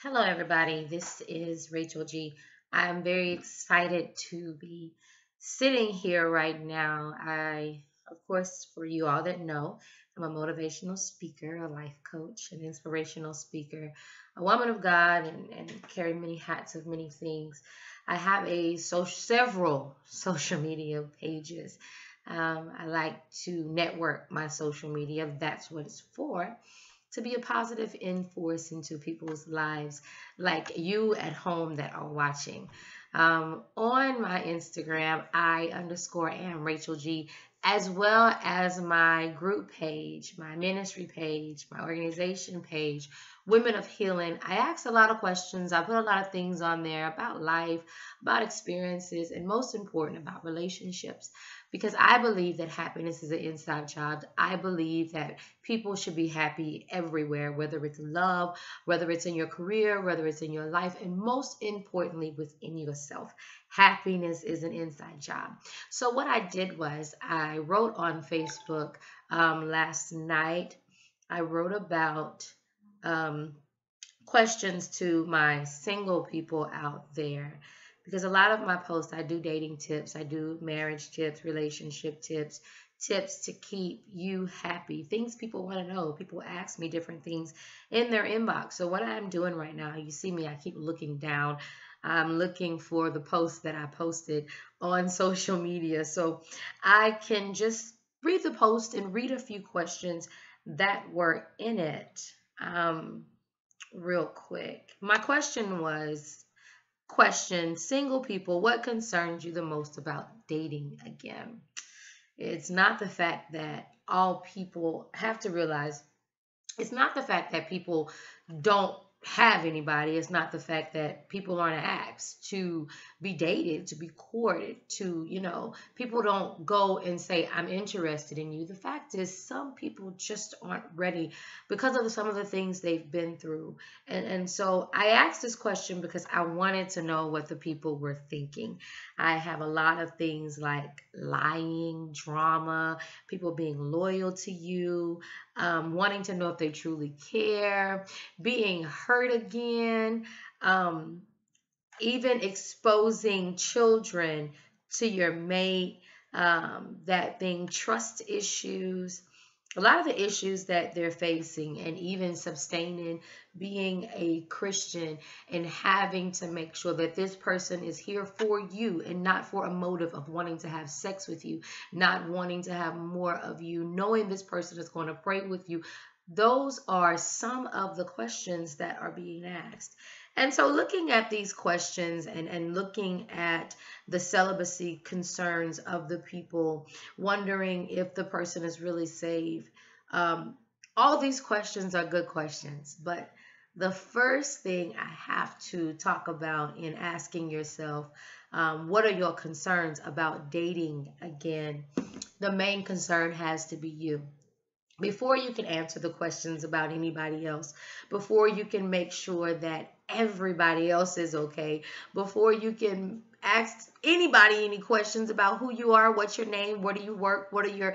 Hello, everybody. This is Rachel G. I'm very excited to be sitting here right now. Of course, for you all that know, I'm a motivational speaker, a life coach, an inspirational speaker, a woman of God, and carry many hats of many things. I have several social media pages. I like to network my social media. That's what it's for, to be a positive influence into people's lives, like you at home that are watching. On my Instagram, I underscore am Rachel G, as well as my group page, my ministry page, my organization page, Women of Healing. I ask a lot of questions. I put a lot of things on there about life, about experiences, and most important, about relationships. Because I believe that happiness is an inside job. I believe that people should be happy everywhere, whether it's love, whether it's in your career, whether it's in your life, and most importantly, within yourself. Happiness is an inside job. So, what I did was I wrote on Facebook last night. I wrote about um, questions to my single people out there, because a lot of my posts, I do dating tips, I do marriage tips, relationship tips, tips to keep you happy, things people want to know. People ask me different things in their inbox. So what I'm doing right now, you see me, I keep looking down. I'm looking for the post that I posted on social media so I can just read the post and read a few questions that were in it. Real quick. My question was, question, single people, what concerns you the most about dating again? It's not the fact that all people have to realize, it's not the fact that people don't have anybody. It's not the fact that people aren't asked to be dated, to be courted, people don't go and say, I'm interested in you. The fact is, some people just aren't ready because of some of the things they've been through. And so I asked this question because I wanted to know what the people were thinking. I have a lot of things like lying, drama, people being loyal to you, wanting to know if they truly care, being hurt again, um, even exposing children to your mate, that being trust issues, a lot of the issues that they're facing, and even sustaining being a Christian and having to make sure that this person is here for you and not for a motive of wanting to have sex with you, not wanting to have more of you, knowing this person is going to pray with you. Those are some of the questions that are being asked. And so, looking at these questions and looking at the celibacy concerns of the people, wondering if the person is really saved, um, all these questions are good questions. But the first thing I have to talk about in asking yourself, what are your concerns about dating again? The main concern has to be you. Before you can answer the questions about anybody else, before you can make sure that everybody else is okay, before you can ask anybody any questions about who you are, what's your name, where do you work, what are your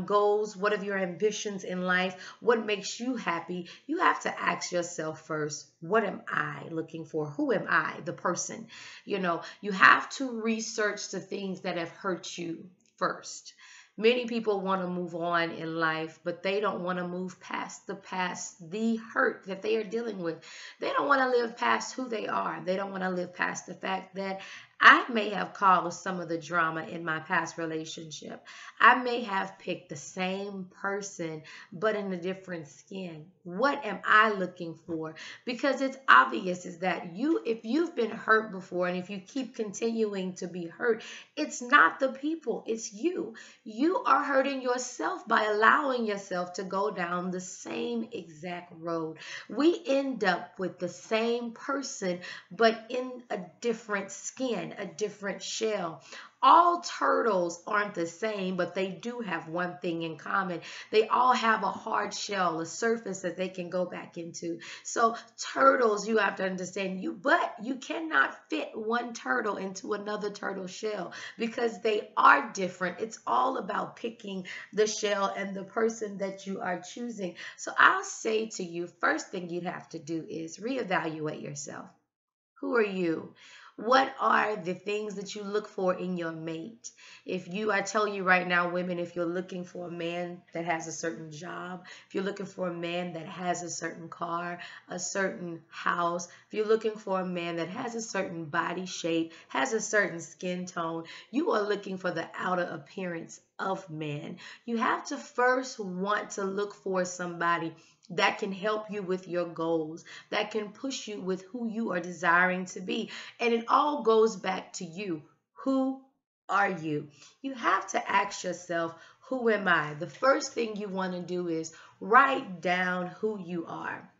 goals, what are your ambitions in life, what makes you happy, you have to ask yourself first, what am I looking for? Who am I, the person? You have to research the things that have hurt you first. Many people want to move on in life, but they don't want to move past, the hurt that they are dealing with. They don't want to live past who they are. They don't want to live past the fact that I may have caused some of the drama in my past relationship. I may have picked the same person, but in a different skin. What am I looking for? Because it's obvious is that if you've been hurt before, and if you keep continuing to be hurt, it's not the people, it's you. You are hurting yourself by allowing yourself to go down the same exact road. We end up with the same person, but in a different skin, a different shell. All turtles aren't the same, but they do have one thing in common. They all have a hard shell, a surface that they can go back into. So turtles, you have to understand, but you cannot fit one turtle into another turtle shell because they are different. It's all about picking the shell and the person that you are choosing. So I'll say to you, first thing you'd have to do is reevaluate yourself. Who are you? What are the things that you look for in your mate? I tell you right now, women, if you're looking for a man that has a certain job, if you're looking for a man that has a certain car, a certain house, if you're looking for a man that has a certain body shape, has a certain skin tone, you are looking for the outer appearance of man. You have to first want to look for somebody that can help you with your goals, that can push you with who you are desiring to be. And it all goes back to you. Who are you? You have to ask yourself, who am I? The first thing you want to do is write down who you are.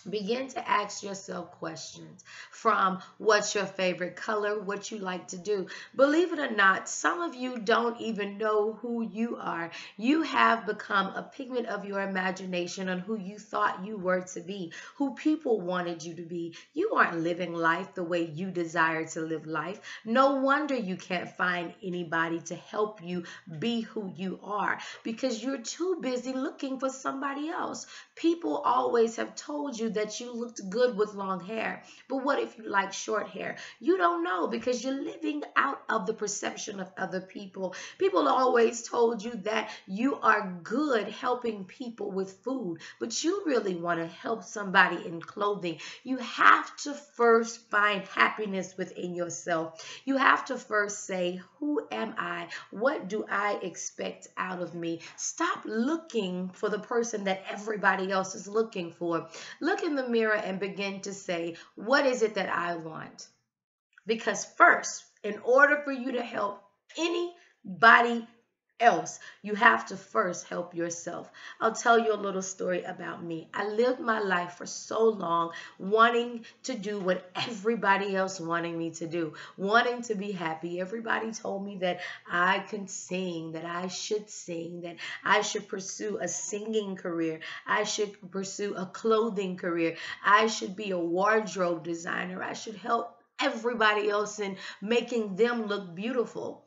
Begin to ask yourself questions from what's your favorite color, what you like to do. Believe it or not, some of you don't even know who you are. You have become a pigment of your imagination on who you thought you were to be, who people wanted you to be. You aren't living life the way you desire to live life. No wonder you can't find anybody to help you be who you are because you're too busy looking for somebody else. People always have told you that you looked good with long hair. But what if you like short hair? You don't know because you're living out of the perception of other people. People always told you that you are good helping people with food, but you really want to help somebody in clothing. You have to first find happiness within yourself. You have to first say, who am I? What do I expect out of me? Stop looking for the person that everybody else is looking for. Look in the mirror and begin to say, what is it that I want? Because first, in order for you to help anybody else, you have to first help yourself. I'll tell you a little story about me. I lived my life for so long wanting to do what everybody else wanted me to do, wanting to be happy. Everybody told me that I could sing, that I should pursue a singing career, I should pursue a clothing career, I should be a wardrobe designer, I should help everybody else in making them look beautiful.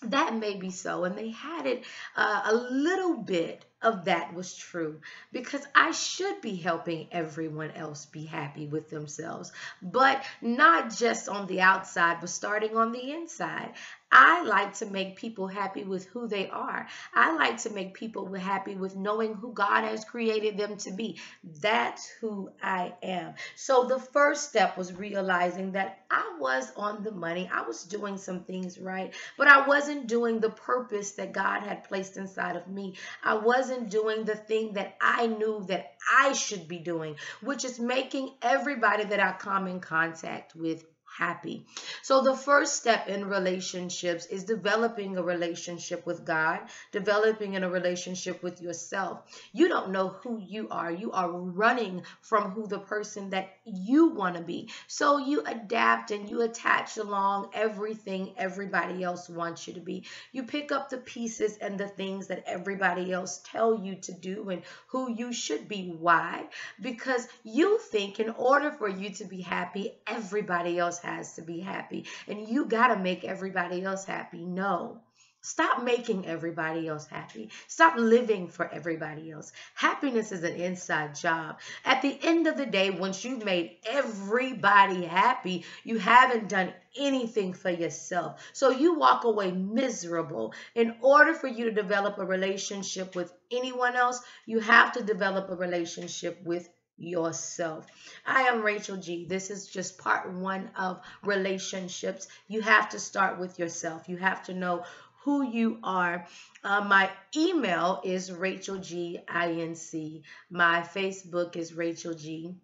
That may be so, and they had it a little bit of that was true because I should be helping everyone else be happy with themselves, but not just on the outside, but starting on the inside. I like to make people happy with who they are. I like to make people happy with knowing who God has created them to be. That's who I am. So the first step was realizing that I was on the money. I was doing some things right, but I wasn't doing the purpose that God had placed inside of me. I wasn't doing the thing that I knew that I should be doing, which is making everybody that I come in contact with happy. So the first step in relationships is developing a relationship with God, developing in a relationship with yourself. You don't know who you are. You are running from who the person that you want to be. So you adapt and you attach along everything everybody else wants you to be. You pick up the pieces and the things that everybody else tell you to do and who you should be. Why? Because you think in order for you to be happy, everybody else has to be happy and you got to make everybody else happy. No. Stop making everybody else happy. Stop living for everybody else. Happiness is an inside job. At the end of the day, once you've made everybody happy, you haven't done anything for yourself. So you walk away miserable. In order for you to develop a relationship with anyone else, you have to develop a relationship with yourself. I am Rachel G. This is just part one of relationships. You have to start with yourself. You have to know who you are. My email is Rachel G. INC. My Facebook is Rachel G.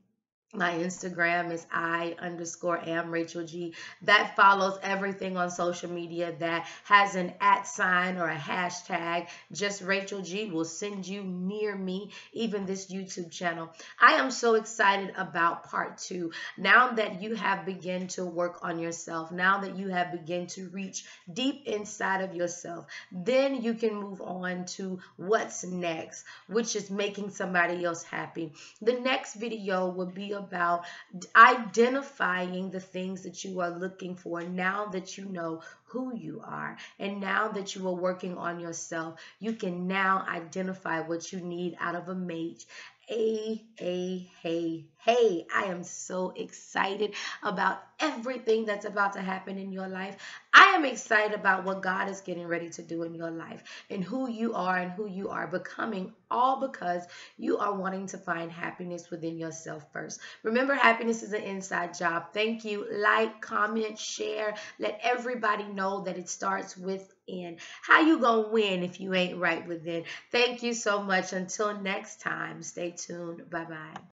My Instagram is I_am Rachel G. That follows everything on social media that has an @ sign or a hashtag. Just Rachel G will send you near me, even this YouTube channel. I am so excited about part 2. Now that you have begun to work on yourself, now that you have begun to reach deep inside of yourself, then you can move on to what's next, which is making somebody else happy. The next video will be about identifying the things that you are looking for now that you know who you are. And now that you are working on yourself, you can now identify what you need out of a mate. Hey, I am so excited about everything that's about to happen in your life. I am excited about what God is getting ready to do in your life and who you are and who you are becoming, all because you are wanting to find happiness within yourself first. Remember, happiness is an inside job. Thank you. Like, comment, share. Let everybody know that it starts within. How you gonna win if you ain't right within? Thank you so much. Until next time, stay tuned. Bye-bye.